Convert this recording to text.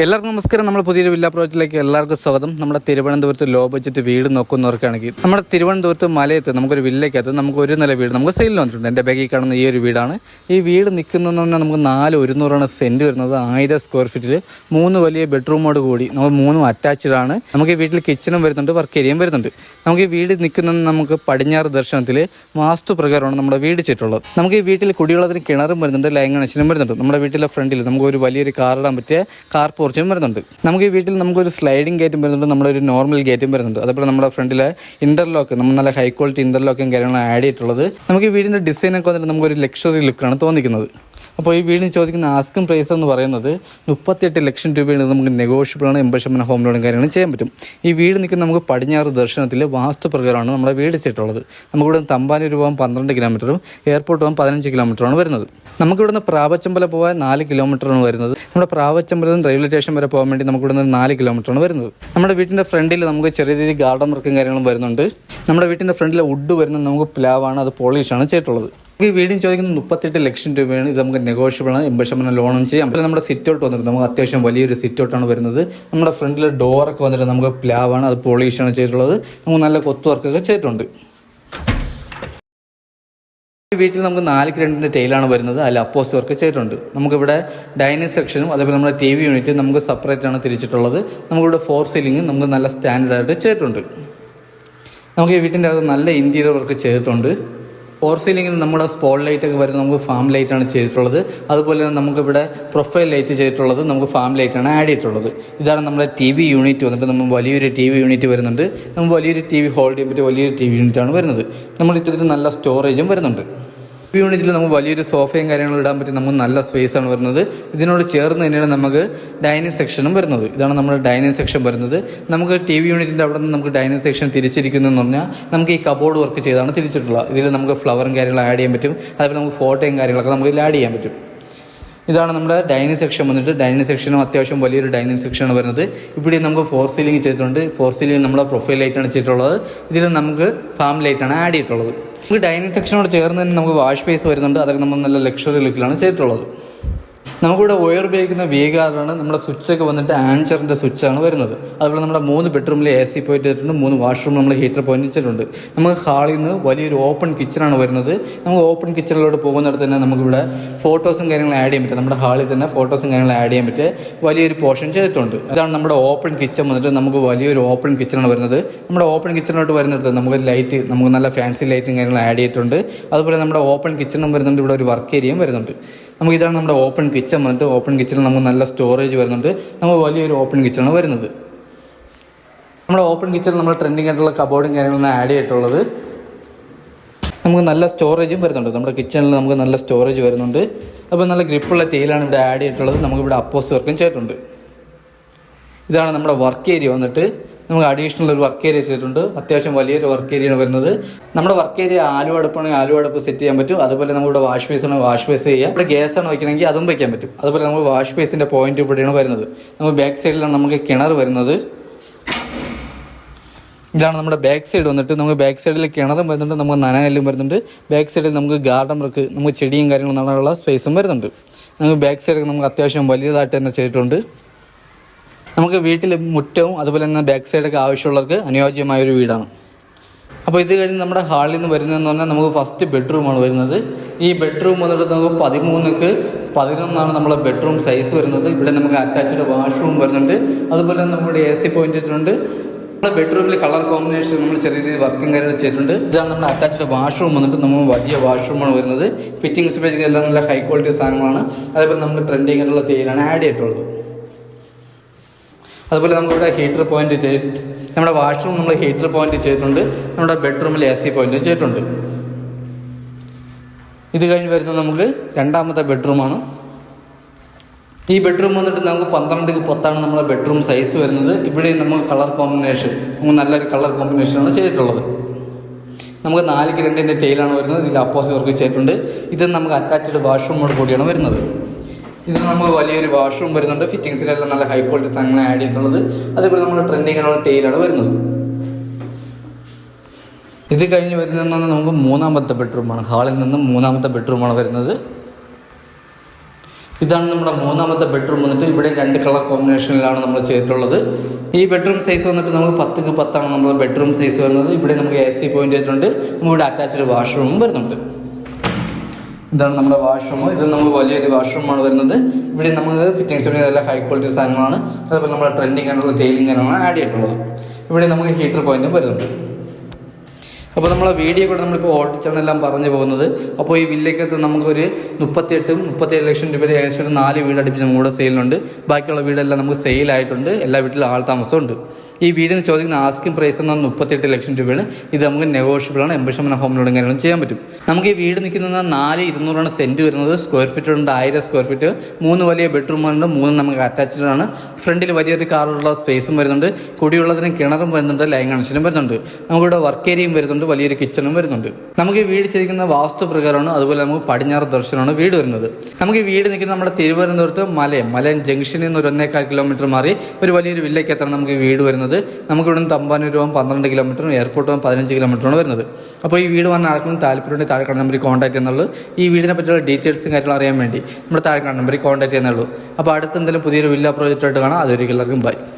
എല്ലാവർക്കും നമസ്കാരം. നമ്മുടെ പുതിയൊരു വില്ല പ്രോജക്റ്റിലേക്ക് എല്ലാവർക്കും സ്വാഗതം. നമ്മുടെ തിരുവനന്തപുരത്ത് ലോ ബഡ്ജറ്റ് വീട് നോക്കുന്നവർക്കാണെങ്കിൽ നമ്മുടെ തിരുവനന്തപുരത്ത് മലയത്ത് നമുക്കൊരു വില്ലയ്ക്കകത്ത് നമുക്ക് ഒരു നില വീട് നമുക്ക് സെയിലിൽ വന്നിട്ടുണ്ട്. എൻ്റെ ബാഗിൽ കാണുന്ന ഈ ഒരു വീടാണ്. ഈ വീട് നിൽക്കുന്നതെന്ന് പറഞ്ഞാൽ നമുക്ക് 4,100 സെൻറ്റ് വരുന്നത്, 1000 സ്ക്വയർ ഫീറ്റിൽ 3 വലിയ ബെഡ്റൂമോട് കൂടി നമുക്ക് 3 അറ്റാച്ച്ഡ് ആണ്. നമുക്ക് ഈ വീട്ടിൽ കിച്ചണും വരുന്നുണ്ട്, വർക്ക് ഏരിയയും വരുന്നുണ്ട്. നമുക്ക് ഈ വീട് നിൽക്കുന്നത് നമുക്ക് പടിഞ്ഞാറ് ദർശനത്തിൽ വാസ്തു പ്രകാരമാണ് നമ്മുടെ വീട് ചെയ്തിട്ടുള്ളത്. നമുക്ക് ഈ വീട്ടിൽ കുടിവെള്ളത്തിന് കിണറും വരുന്നുണ്ട്, ലൈൻ കണക്ഷനും വരുന്നുണ്ട്. നമ്മുടെ വീട്ടിലെ ഫ്രണ്ടിൽ നമുക്ക് ഒരു വലിയൊരു കാർ ഇടാൻ പറ്റിയ കാർ പോർച്ചും വരുന്നുണ്ട്. നമുക്ക് ഈ വീട്ടിൽ നമുക്കൊരു സ്ലൈഡിംഗ് ഗേറ്റും വരുന്നുണ്ട്, നമ്മുടെ ഒരു നോർമൽ ഗേറ്റും വരുന്നുണ്ട്. അതേപോലെ നമ്മുടെ ഫ്രണ്ടിലെ ഇന്റർലോക്ക് നമ്മൾ നല്ല ഹൈ ക്വാളിറ്റി ഇന്റർലോക്കും കാര്യങ്ങളും ആഡ് ചെയ്തിട്ടുള്ളത്. നമുക്ക് ഈ വീടിൻ്റെ ഡിസൈനൊക്കെ വന്നിട്ട് നമുക്കൊരു ലക്ഷറി ലുക്കാണ് തോന്നിക്കുന്നത്. അപ്പോൾ ഈ വീടിന് ചോദിക്കുന്ന ആസ്കിംഗ് പ്രൈസ് എന്ന് പറയുന്നത് 38 ലക്ഷം രൂപയാണ്. നമുക്ക് നെഗോഷ്യബിളാണ്, 80% ഹോം ലോണും കാര്യങ്ങളും ചെയ്യാൻ പറ്റും. ഈ വീട് നിൽക്കുന്ന നമുക്ക് പടിഞ്ഞാറ് ദർശനത്തിൽ വാസ്തു പ്രകാരമാണ് നമ്മുടെ വീട് ചെയ്തിട്ടുള്ളത്. നമുക്കിവിടെ തമ്പാനൂർ പോകാൻ 12 കിലോമീറ്ററും എയർപോർട്ട് പോകാൻ 15 കിലോമീറ്ററാണ് വരുന്നത്. നമുക്കിവിടുന്ന് പ്രാവച്ചമ്പലം പോകാൻ 4 കിലോമീറ്ററാണ് വരുന്നത്. നമ്മുടെ പ്രാവച്ചമ്പലം റെയിൽവേ സ്റ്റേഷൻ വരെ പോകാൻ വേണ്ടി നമുക്കിവിടുന്ന് 4 കിലോമീറ്ററാണ് വരുന്നത്. നമ്മുടെ വീട്ടിൻ്റെ ഫ്രണ്ടിൽ നമുക്ക് ചെറിയ രീതിയിൽ ഗാർഡൻ വർക്കും കാര്യങ്ങളും വരുന്നുണ്ട്. നമ്മുടെ വീട്ടിൻ്റെ ഫ്രണ്ടിലെ വുഡ് വരുന്നത് നമുക്ക് പ്ലാവാണ്, അത് പോളിഷാണ് ചെയ്തിട്ടുള്ളത്. ഈ വീടിന് ചോദിക്കുന്നത് 38 ലക്ഷം രൂപയാണ്. ഇത് നമുക്ക് നെഗോഷ്യബിളാണ്, 80% ലോണും ചെയ്യാം. അപ്പോൾ നമ്മുടെ സിറ്റ് ഔട്ട് വന്നിട്ട് നമുക്ക് അത്യാവശ്യം വലിയൊരു സിറ്റ് ഔട്ടാണ് വരുന്നത്. നമ്മുടെ ഫ്രണ്ടിലെ ഡോറൊക്കെ വന്നിട്ട് നമുക്ക് പ്ലാവാണ്, അത് പോളിഷാണ് ചെയ്തിട്ടുള്ളത്. നമുക്ക് നല്ല കൊത്തു വർക്കൊക്കെ ചെയ്തിട്ടുണ്ട്. ഈ വീട്ടിൽ നമുക്ക് 4 ഗ്രണ്ടിൻ്റെ ടൈലാണ് വരുന്നത്, അതിൽ അപ്പോസ് വർക്ക് ചെയ്തിട്ടുണ്ട്. നമുക്കിവിടെ ഡൈനിങ് സെക്ഷനും അതേപോലെ നമ്മുടെ TV യൂണിറ്റ് നമുക്ക് സെപ്പറേറ്റ് ആണ് തിരിച്ചിട്ടുള്ളത്. നമുക്കിവിടെ 4 സീലിംഗ് നമുക്ക് നല്ല സ്റ്റാൻഡേർഡായിട്ട് ചെയ്തിട്ടുണ്ട്. നമുക്ക് ഈ വീട്ടിൻ്റെ അകത്ത് നല്ല ഇൻറ്റീരിയർ വർക്ക് ചെയ്തിട്ടുണ്ട്. 4 സീലിംഗിൽ നമ്മുടെ സ്പോട്ട് ലൈറ്റൊക്കെ വരുന്നത് നമുക്ക് ഫാം ലൈറ്റാണ് ചെയ്തിട്ടുള്ളത്. അതുപോലെ തന്നെ നമുക്കിവിടെ പ്രൊഫൈൽ ലൈറ്റ് ചെയ്തിട്ടുള്ളത് നമുക്ക് ഫാം ലൈറ്റാണ് ആഡ് ചെയ്തിട്ടുള്ളത്. ഇതാണ് നമ്മുടെ TV യൂണിറ്റ് വന്നിട്ട് നമ്മൾ വലിയൊരു TV യൂണിറ്റ് വരുന്നുണ്ട്. നമുക്ക് വലിയൊരു TV ഹോൾഡ് ചെയ്യാൻ പറ്റിയ വലിയൊരു TV യൂണിറ്റാണ് വരുന്നത്. നമ്മൾ ഇത്തരത്തിൽ നല്ല സ്റ്റോറേജും വരുന്നുണ്ട്. TV യൂണിറ്റിൽ നമുക്ക് വലിയൊരു സോഫയും കാര്യങ്ങളും ഇടാൻ പറ്റി നമുക്ക് നല്ല സ്പേസാണ് വരുന്നത്. ഇതിനോട് ചേർന്ന് തന്നെയാണ് നമുക്ക് ഡൈനിങ് സെക്ഷനും വരുന്നത്. ഇതാണ് നമ്മുടെ ഡൈനിങ് സെക്ഷൻ വരുന്നത്. നമുക്ക് TV യൂണിറ്റിൻ്റെ അവിടെ നിന്ന് നമുക്ക് ഡൈനിങ് സെക്ഷൻ തിരിച്ചിരിക്കുന്നതെന്ന് പറഞ്ഞാൽ നമുക്ക് ഈ കബോർഡ് വർക്ക് ചെയ്താണ് തിരിച്ചിട്ടുള്ളത്. ഇതിൽ നമുക്ക് ഫ്ലവറും കാര്യങ്ങളും ആഡ് ചെയ്യാൻ പറ്റും. അതേപോലെ നമുക്ക് ഫോട്ടോയും കാര്യങ്ങളൊക്കെ നമുക്ക് ഇതിൽ ആഡ് ചെയ്യാൻ പറ്റും. ഇതാണ് നമ്മുടെ ഡൈനിങ് സെക്ഷൻ വന്നിട്ട്. ഡൈനിങ് സെക്ഷനും അത്യാവശ്യം വലിയൊരു ഡൈനിങ് സെക്ഷനാണ് വരുന്നത്. ഇവിടെ നമുക്ക് 4 സീലിംഗ് ചെയ്തിട്ടുണ്ട്. 4 സീലിംഗ് നമ്മുടെ പ്രൊഫൈൽ ലൈറ്റാണ് ചെയ്തിട്ടുള്ളത്. ഇതിൽ നമുക്ക് ഫാം ലൈറ്റാണ് ആഡ് ചെയ്തിട്ടുള്ളത്. നമുക്ക് ഡൈനിങ് സെക്ഷനോട് ചേർന്ന് തന്നെ നമുക്ക് വാഷ് ബേസ് വരുന്നുണ്ട്. അതൊക്കെ നമ്മൾ നല്ല ലക്ഷറി ലുക്കിലാണ് ചെയ്തിട്ടുള്ളത്. നമുക്കിവിടെ ഒയർ ഉപയോഗിക്കുന്ന വീഗാറാണ്. നമ്മുടെ സ്വിച്ചൊക്കെ വന്നിട്ട് ആൻസറിൻ്റെ സ്വിച്ചാണ് വരുന്നത്. അതുപോലെ നമ്മുടെ 3 ബെഡ്റൂമിൽ AC പോയിന്റ് ചെയ്തിട്ടുണ്ട്. 3 വാഷ്റൂം നമ്മൾ ഹീറ്റർ പോയിന്റ് വെച്ചിട്ടുണ്ട്. നമുക്ക് ഹാളിൽ നിന്ന് വലിയൊരു ഓപ്പൺ കിച്ചണാണ് വരുന്നത്. നമുക്ക് ഓപ്പൺ കിച്ചണിലോട്ട് പോകുന്നിടത്ത് തന്നെ നമുക്കിവിടെ ഫോട്ടോസും കാര്യങ്ങളും ആഡ് ചെയ്യാൻ പറ്റും. നമ്മുടെ ഹാളിൽ തന്നെ ഫോട്ടോസും കാര്യങ്ങളും ആഡ് ചെയ്യാൻ പറ്റിയ വലിയൊരു പോർഷൻ ചെയ്തിട്ടുണ്ട്. ഇതാണ് നമ്മുടെ ഓപ്പൺ കിച്ചൺ വന്നിട്ട് നമുക്ക് വലിയൊരു ഓപ്പൺ കിച്ചണാണ് വരുന്നത്. നമ്മുടെ ഓപ്പൺ കിച്ചണിലോട്ട് വരുന്നിടത്ത് നമുക്ക് ലൈറ്റ്, നമുക്ക് നല്ല ഫാൻസി ലൈറ്റും കാര്യങ്ങളും ആഡ് ചെയ്തിട്ടുണ്ട്. അതുപോലെ നമ്മുടെ ഓപ്പൺ കിച്ചണും വരുന്നുണ്ട്. ഇവിടെ ഒരു വർക്ക് ഏരിയയും വരുന്നുണ്ട്. നമുക്ക് ഇതാണ് നമ്മുടെ ഓപ്പൺ കിച്ചൺ വന്നിട്ട്. ഓപ്പൺ കിച്ചണിൽ നമുക്ക് നല്ല സ്റ്റോറേജ് വരുന്നുണ്ട്. നമുക്ക് വലിയൊരു ഓപ്പൺ കിച്ചണാണ് വരുന്നത്. നമ്മുടെ ഓപ്പൺ കിച്ചണിൽ നമ്മൾ ട്രെൻഡിങ് ആയിട്ടുള്ള കബോർഡും കാര്യങ്ങളൊന്നും ആഡ് ചെയ്തിട്ടുള്ളത്. നമുക്ക് നല്ല സ്റ്റോറേജും വരുന്നുണ്ട്. നമ്മുടെ കിച്ചണിൽ നമുക്ക് നല്ല സ്റ്റോറേജ് വരുന്നുണ്ട്. അപ്പോൾ നല്ല ഗ്രിപ്പുള്ള ടൈലാണ് ഇവിടെ ആഡ് ചെയ്തിട്ടുള്ളത്. നമുക്കിവിടെ അപ്പോസ് വർക്കും ചെയ്തിട്ടുണ്ട്. ഇതാണ് നമ്മുടെ വർക്ക് ഏരിയ വന്നിട്ട്. നമുക്ക് അഡീഷണൽ ഒരു വർക്ക് ഏരിയ ചെയ്തിട്ടുണ്ട്. അത്യാവശ്യം വലിയൊരു വർക്ക് ഏരിയയാണ് വരുന്നത്. നമ്മുടെ വർക്ക് ഏരിയ ആലുവ അടുപ്പാണെങ്കിൽ ആലുവ അടുപ്പ് സെറ്റ് ചെയ്യാൻ പറ്റും. അതുപോലെ നമ്മുടെ വാഷ് ബേസ് ആണെങ്കിൽ വാഷ് ബേസ് ചെയ്യാം. ഇവിടെ ഗ്യാസാണ് വയ്ക്കണമെങ്കിൽ അതും വയ്ക്കാൻ പറ്റും. അതുപോലെ നമുക്ക് വാഷ് ബേസിൻ്റെ പോയിന്റ് ഇവിടെയാണ് വരുന്നത്. നമുക്ക് ബാക്ക് സൈഡിലാണ് നമുക്ക് കിണർ വരുന്നത്. ഇതാണ് നമ്മുടെ ബാക്ക് സൈഡ് വന്നിട്ട്. നമുക്ക് ബാക്ക് സൈഡിൽ കിണറും വരുന്നുണ്ട്, നമുക്ക് നനകല്ലും വരുന്നുണ്ട്. ബാക്ക് സൈഡിൽ നമുക്ക് ഗാർഡൻ വർക്ക്, നമുക്ക് ചെടിയും കാര്യങ്ങളും നടാനുള്ള സ്പേസും വരുന്നുണ്ട്. നമുക്ക് ബാക്ക് സൈഡിൽ നമുക്ക് അത്യാവശ്യം വലിയതായിട്ട് തന്നെ ചെയ്തിട്ടുണ്ട്. നമുക്ക് വീട്ടിൽ മുറ്റവും അതുപോലെ തന്നെ ബാക്ക് സൈഡൊക്കെ ആവശ്യമുള്ളവർക്ക് അനുയോജ്യമായൊരു വീടാണ്. അപ്പോൾ ഇത് കഴിഞ്ഞ് നമ്മുടെ ഹാളിൽ നിന്ന് വരുന്നതെന്ന് പറഞ്ഞാൽ നമുക്ക് ഫസ്റ്റ് ബെഡ്റൂമാണ് വരുന്നത്. ഈ ബെഡ്റൂം വന്നിട്ട് നമുക്ക് 13x11 നമ്മളെ ബെഡ്റൂം സൈസ് വരുന്നത്. ഇവിടെ നമുക്ക് അറ്റാച്ച്ഡ് വാഷ്റൂം വരുന്നുണ്ട്. അതുപോലെ തന്നെ നമ്മുടെ AC പോയിന്റ് ചെയ്തിട്ടുണ്ട്. നമ്മുടെ ബെഡ്റൂമിൽ കളർ കോമ്പിനേഷൻ നമ്മൾ ചെറിയ രീതിയിൽ വർക്കും കാര്യങ്ങൾ ചെയ്തിട്ടുണ്ട്. ഇതാണ് നമ്മുടെ അറ്റാച്ച്ഡ് വാഷ്റൂം വന്നിട്ട്. നമ്മൾ വലിയ വാഷ്റൂമാണ് വരുന്നത്. ഫിറ്റിംഗ് സ്പേസ് എല്ലാം നല്ല ഹൈ ക്വാളിറ്റി സാധനങ്ങളാണ്. അതേപോലെ നമുക്ക് ട്രെൻഡിങ് ആയിട്ടുള്ള തേയിലാണ് ആഡ് ചെയ്തിട്ടുള്ളത്. അതുപോലെ നമുക്കിവിടെ ഹീറ്റർ പോയിന്റ് നമ്മുടെ വാഷ്റൂം നമ്മൾ ഹീറ്റർ പോയിന്റ് ചെയ്തിട്ടുണ്ട്. നമ്മുടെ ബെഡ്റൂമിൽ AC പോയിന്റ് ചെയ്തിട്ടുണ്ട്. ഇത് കഴിഞ്ഞ് വരുന്നത് നമുക്ക് രണ്ടാമത്തെ ബെഡ്റൂമാണ്. ഈ ബെഡ്റൂം വന്നിട്ട് നമുക്ക് 12x10 നമ്മളെ ബെഡ്റൂം സൈസ് വരുന്നത്. ഇവിടെ നമുക്ക് കളർ കോമ്പിനേഷൻ, നമുക്ക് നല്ലൊരു കളർ കോമ്പിനേഷനാണ് ചെയ്തിട്ടുള്ളത്. നമുക്ക് 4 ഗ്രണ്ടിൻ്റെ ടൈലാണ് വരുന്നത്. ഇതിൽ അപ്പോസിറ്റ് വർക്ക് ചെയ്തിട്ടുണ്ട്. ഇത് നമുക്ക് അറ്റാച്ച്ഡ് വാഷ്റൂമോട് കൂടിയാണ് വരുന്നത്. ഇത് നമുക്ക് വലിയൊരു വാഷ്റൂം വരുന്നുണ്ട്. ഫിറ്റിംഗ്സിലെല്ലാം നല്ല ഹൈ ക്വാളിറ്റി സാധനങ്ങൾ ആഡ് ചെയ്തിട്ടുള്ളത്. അതേപോലെ നമ്മൾ ട്രെൻഡിങ്ങിനുള്ള ടൈലാണ് വരുന്നത്. ഇത് കഴിഞ്ഞ് വരുന്നതെന്ന് നമുക്ക് 3ാമത്തെ ബെഡ്റൂമാണ്. ഹാളിൽ നിന്നും 3ാമത്തെ ബെഡ്റൂമാണ് വരുന്നത്. ഇതാണ് നമ്മുടെ മൂന്നാമത്തെ ബെഡ്റൂം വന്നിട്ട്. ഇവിടെ 2 കളർ കോമ്പിനേഷനിലാണ് നമ്മൾ ചെയ്തിട്ടുള്ളത്. ഈ ബെഡ്റൂം സൈസ് വന്നിട്ട് നമുക്ക് 10x10 നമ്മുടെ ബെഡ്റൂം സൈസ് വരുന്നത്. ഇവിടെ നമുക്ക് AC പോയിന്റ് ചെയ്തിട്ടുണ്ട്. ഇവിടെ അറ്റാച്ച്ഡ് വാഷ്റൂമും വരുന്നുണ്ട്. ഇതാണ് നമ്മുടെ വാഷ്റൂം. ഇത് നമുക്ക് വലിയൊരു വാഷ്റൂമാണ് വരുന്നത്. ഇവിടെ നമുക്ക് ഫിറ്റിംഗ്സ് നല്ല ഹൈ ക്വാളിറ്റി സാധനങ്ങളാണ്. അതുപോലെ നമ്മുടെ ട്രെൻഡിങ് ആയിട്ടുള്ള ടൈലിംഗ് ആണ് ആഡ് ചെയ്തിട്ടുള്ളത്. ഇവിടെ നമുക്ക് ഹീറ്റർ പോയിന്റും വരുന്നുണ്ട്. അപ്പോൾ നമ്മളെ വീഡിയോ കൂടെ നമ്മളിപ്പോൾ ഓടിച്ചാണ് എല്ലാം പറഞ്ഞു പോകുന്നത്. അപ്പോൾ ഈ വില്ലയ്ക്കകത്ത് നമുക്കൊരു 37 ലക്ഷം രൂപ ഏകദേശം 4 വീട് അടുപ്പിച്ച് നമ്മുടെ സെയിലുണ്ട്. ബാക്കിയുള്ള വീടെല്ലാം നമുക്ക് സെയിലായിട്ടുണ്ട്. എല്ലാ വീട്ടിലും ആൾ താമസമുണ്ട്. ഈ വീടിന് ചോദിക്കുന്ന ആസ്കിംഗ് പ്രൈസ് എന്ന് പറഞ്ഞാൽ 38 ലക്ഷം രൂപയാണ്. ഇത് നമുക്ക് നെഗോഷ്യബിളാണ്. 80% ഹോം ലോണും കാര്യങ്ങളും ചെയ്യാൻ പറ്റും. നമുക്ക് ഈ വീട് നിൽക്കുന്നത് 4,200 സെൻറ്റ് വരുന്നത്. സ്ക്വയർ ഫീറ്റ് ഉണ്ട് 1000 സ്ക്വയർ ഫീറ്റ്. 3 വലിയ ബെഡ്റൂമുണ്ട്. 3 നമുക്ക് അറ്റാച്ച്ഡ് ആണ്. ഫ്രണ്ടിൽ വലിയൊരു കാറുള്ള സ്പേസും വരുന്നുണ്ട്. കുടിയുള്ളതിന് കിണറും വരുന്നുണ്ട്. ലൈൻ കണക്ഷനും വരുന്നുണ്ട്. നമുക്കിവിടെ വർക്ക് ഏരിയയും വരുന്നുണ്ട്. വലിയൊരു കിച്ചണും വരുന്നുണ്ട്. നമുക്ക് ഈ വീട് ചെയ്തിരിക്കുന്ന വാസ്തു പ്രകാരമാണ്. അതുപോലെ നമുക്ക് പടിഞ്ഞാറ് ദർശനമാണ് വീട് വരുന്നത്. നമുക്ക് ഈ വീട് നിൽക്കുന്നത് നമ്മുടെ തിരുവനന്തപുരത്ത് മലയം ജംഗ്ഷനിൽ നിന്ന് ഒരു 1.25 കിലോമീറ്റർ മാറി ഒരു വലിയൊരു വില്ലേക്കത്താണ് നമുക്ക് ഈ വീട് വരുന്നത്. നമുക്ക് ഇവിടുന്ന് തമ്പാനൂർ 12 കിലോമീറ്ററും എയർപോർട്ട് 15 കിലോമീറ്ററാണ് വരുന്നത്. അപ്പോൾ ഈ വീട് വന്ന ആർക്കും താല്പര്യമുണ്ടെങ്കിൽ താഴെ കാണുന്ന നമ്പറിൽ കോൺടാക്ട് ചെയ്യുന്നുള്ളൂ. ഈ വീടിനെ പറ്റിയുള്ള ഡീറ്റെയിൽസും കാര്യങ്ങളും അറിയാൻ വേണ്ടി നമ്മുടെ താഴെ കാണുന്ന നമ്പറിൽ കോൺടാക്ട് ചെയ്യുന്നുള്ളൂ. അപ്പോൾ അടുത്ത് എന്തെങ്കിലും പുതിയൊരു വില്ല പ്രോജക്റ്റായിട്ട് കാണാം. അതൊരിക്കലും ബൈ.